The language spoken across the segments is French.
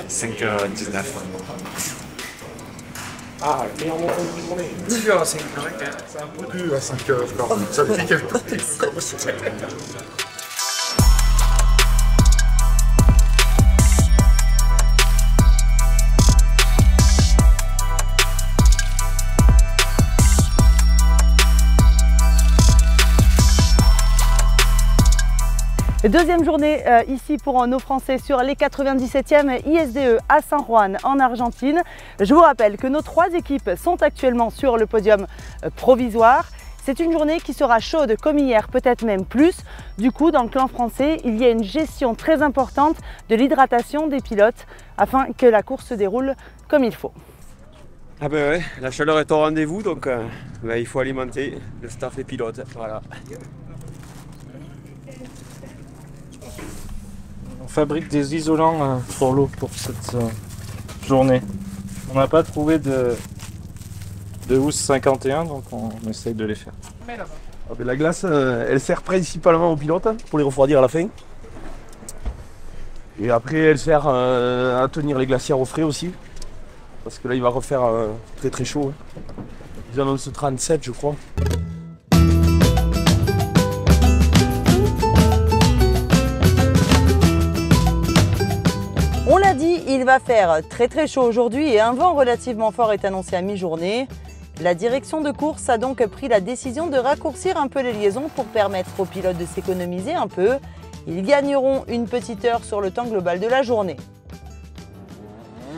5h19. Ah, le meilleur moment de la journée. 10h05. C'est un peu dur à 5h, ça me fait quelque chose. Deuxième journée ici pour nos Français sur les 97e ISDE à San Juan en Argentine. Je vous rappelle que nos 3 équipes sont actuellement sur le podium provisoire. C'est une journée qui sera chaude comme hier, peut-être même plus. Du coup, dans le clan français, il y a une gestion très importante de l'hydratation des pilotes afin que la course se déroule comme il faut. Ah ben ouais, la chaleur est au rendez-vous, donc il faut alimenter le staff des pilotes. Voilà. On fabrique des isolants pour l'eau pour cette journée. On n'a pas trouvé de housse 51, donc on essaye de les faire. La glace, elle sert principalement aux pilotes pour les refroidir à la fin. Et après, elle sert à tenir les glacières au frais aussi. Parce que là, il va refaire très très chaud. Ils annoncent 37, je crois. On l'a dit, il va faire très très chaud aujourd'hui et un vent relativement fort est annoncé à mi-journée. La direction de course a donc pris la décision de raccourcir un peu les liaisons pour permettre aux pilotes de s'économiser un peu. Ils gagneront une petite heure sur le temps global de la journée.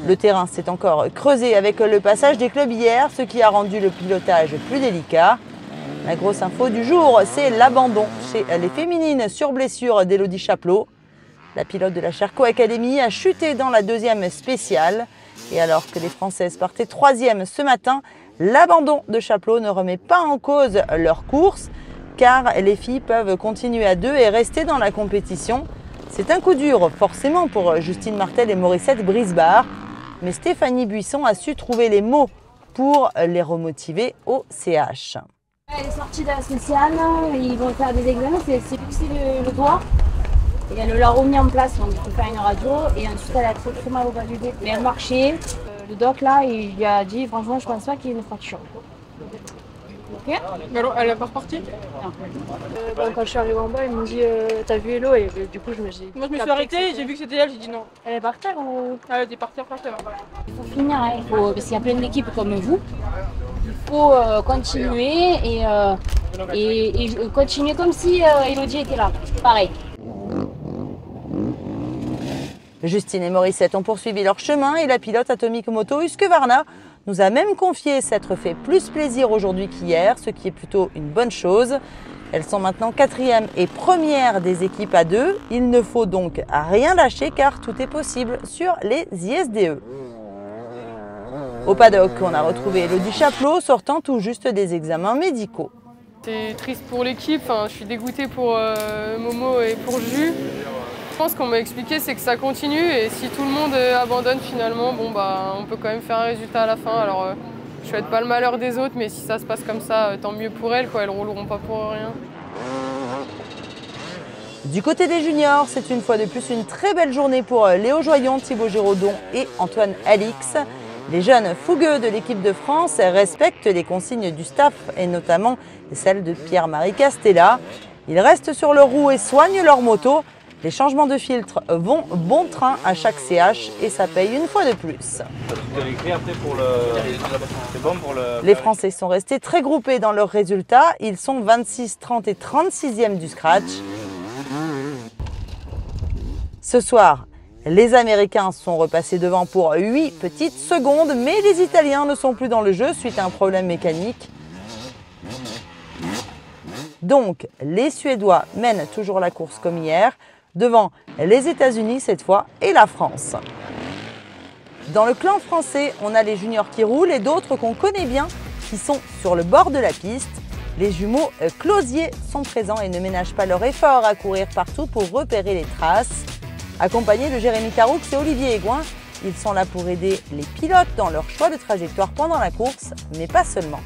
Le terrain s'est encore creusé avec le passage des clubs hier, ce qui a rendu le pilotage plus délicat. La grosse info du jour, c'est l'abandon chez les féminines sur blessure d'Élodie Chaplot. La pilote de la Sherco Academy a chuté dans la 2e spéciale. Et alors que les Françaises partaient 3e ce matin, l'abandon de Chaplot ne remet pas en cause leur course, car les filles peuvent continuer à 2 et rester dans la compétition. C'est un coup dur forcément pour Justine Martel et Morissette Brisbard, mais Stéphanie Buisson a su trouver les mots pour les remotiver au CH. Elle est sortie de la spéciale, ils vont faire des examens, c'est fixé le doigt. Et elle l'a remis en place, donc il faut faire une radio. Et ensuite, elle a très mal au bas du dos. Mais elle marchait. Le doc, là, il lui a dit, franchement, je pense pas qu'il y ait une fracture. Ok. Mais alors, elle est pas repartie? Non. Quand je suis arrivée en bas, ils m'ont dit, t'as vu Hello? Et du coup, je me suis dit... Moi, je me suis arrêtée, j'ai vu que c'était elle, j'ai dit non. Elle est par terre ou... Elle était par terre. Pour finir, hein, parce qu'il y a plein d'équipes comme vous, il faut continuer et continuer comme si Elodie était là. Pareil. Justine et Morissette ont poursuivi leur chemin et la pilote Atomic Moto Husqvarna nous a même confié s'être fait plus plaisir aujourd'hui qu'hier, ce qui est plutôt une bonne chose. Elles sont maintenant 4e et 1re des équipes à 2. Il ne faut donc rien lâcher car tout est possible sur les ISDE. Au paddock, on a retrouvé Élodie Chaplot sortant tout juste des examens médicaux. C'est triste pour l'équipe, je suis dégoûtée pour Momo et pour Jus. Je pense qu'on m'a expliqué, c'est que ça continue et si tout le monde abandonne finalement, bon bah on peut quand même faire un résultat à la fin. Alors je souhaite pas le malheur des autres, mais si ça se passe comme ça, tant mieux pour elles, quoi. Elles rouleront pas pour rien. Du côté des juniors, c'est une fois de plus une très belle journée pour Léo Joyon, Thibaut Giraudon et Antoine Alix. Les jeunes fougueux de l'équipe de France respectent les consignes du staff et notamment celles de Pierre-Marie Castella. Ils restent sur leur roue et soignent leur moto. Les changements de filtre vont bon train à chaque CH et ça paye une fois de plus. Les Français sont restés très groupés dans leurs résultats. Ils sont 26, 30 et 36e du scratch. Ce soir, les Américains sont repassés devant pour 8 petites secondes, mais les Italiens ne sont plus dans le jeu suite à un problème mécanique. Donc, les Suédois mènent toujours la course comme hier, devant les États-Unis cette fois et la France. Dans le clan français, on a les juniors qui roulent et d'autres qu'on connaît bien qui sont sur le bord de la piste. Les jumeaux Closier sont présents et ne ménagent pas leur effort à courir partout pour repérer les traces. Accompagnés de Jérémy Caroux et Olivier Aigouin, ils sont là pour aider les pilotes dans leur choix de trajectoire pendant la course, mais pas seulement.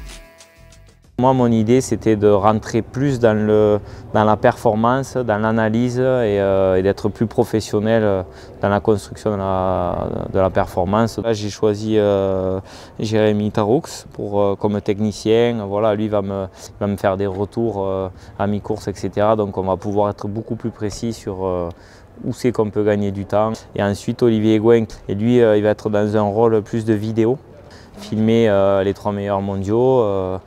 Moi, mon idée, c'était de rentrer plus dans la performance, dans l'analyse et d'être plus professionnel dans la construction de la performance. Là, j'ai choisi Jérémy Taroux comme technicien. Voilà, lui va me faire des retours à mi-course, etc. Donc, on va pouvoir être beaucoup plus précis sur où c'est qu'on peut gagner du temps. Et ensuite, Olivier Gouin, et lui, il va être dans un rôle plus de vidéo, filmer les 3 meilleurs mondiaux.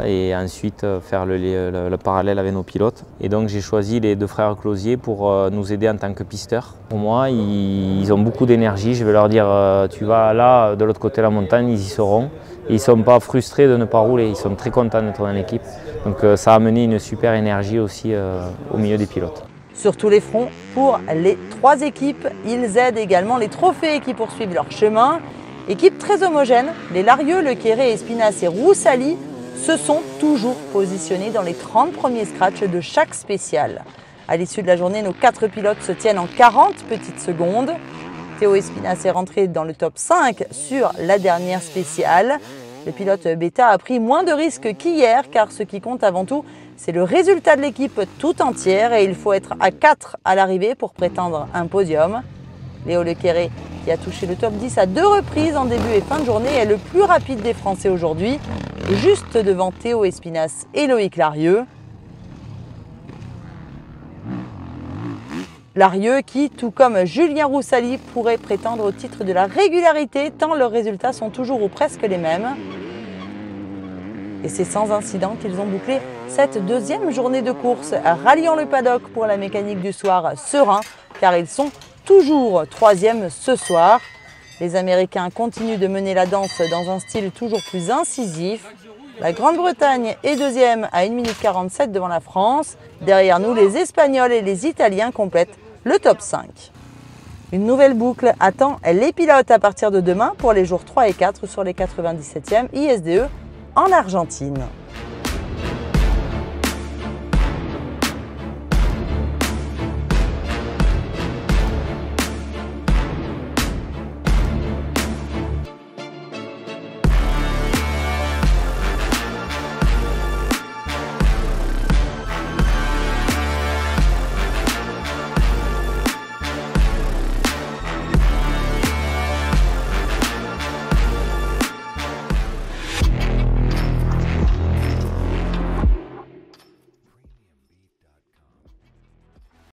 Et ensuite faire le parallèle avec nos pilotes. Et donc j'ai choisi les 2 frères Closier pour nous aider en tant que pisteurs. Pour moi, ils ont beaucoup d'énergie. Je vais leur dire, tu vas là, de l'autre côté de la montagne, ils y seront. Et ils ne sont pas frustrés de ne pas rouler, ils sont très contents d'être dans l'équipe. Donc ça a amené une super énergie aussi au milieu des pilotes. Sur tous les fronts, pour les 3 équipes, ils aident également les trophées qui poursuivent leur chemin. Équipe très homogène, les Larieux, Le Quéré, Espinasse et Roussali se sont toujours positionnés dans les 30 premiers scratchs de chaque spécial. À l'issue de la journée, nos 4 pilotes se tiennent en 40 petites secondes. Théo Espinasse est rentré dans le top 5 sur la dernière spéciale. Le pilote bêta a pris moins de risques qu'hier car ce qui compte avant tout, c'est le résultat de l'équipe tout entière et il faut être à 4 à l'arrivée pour prétendre un podium. Léo Le Quéré, qui a touché le top 10 à 2 reprises en début et fin de journée, est le plus rapide des Français aujourd'hui, juste devant Théo Espinasse et Loïc Larieux. Larieux qui, tout comme Julien Roussali, pourrait prétendre au titre de la régularité tant leurs résultats sont toujours ou presque les mêmes. Et c'est sans incident qu'ils ont bouclé cette 2e journée de course, ralliant le paddock pour la mécanique du soir serein, car ils sont toujours 3e ce soir. Les Américains continuent de mener la danse dans un style toujours plus incisif. La Grande-Bretagne est 2e à 1 minute 47 devant la France. Derrière nous, les Espagnols et les Italiens complètent le top 5. Une nouvelle boucle attend les pilotes à partir de demain pour les jours 3 et 4 sur les 97e ISDE en Argentine.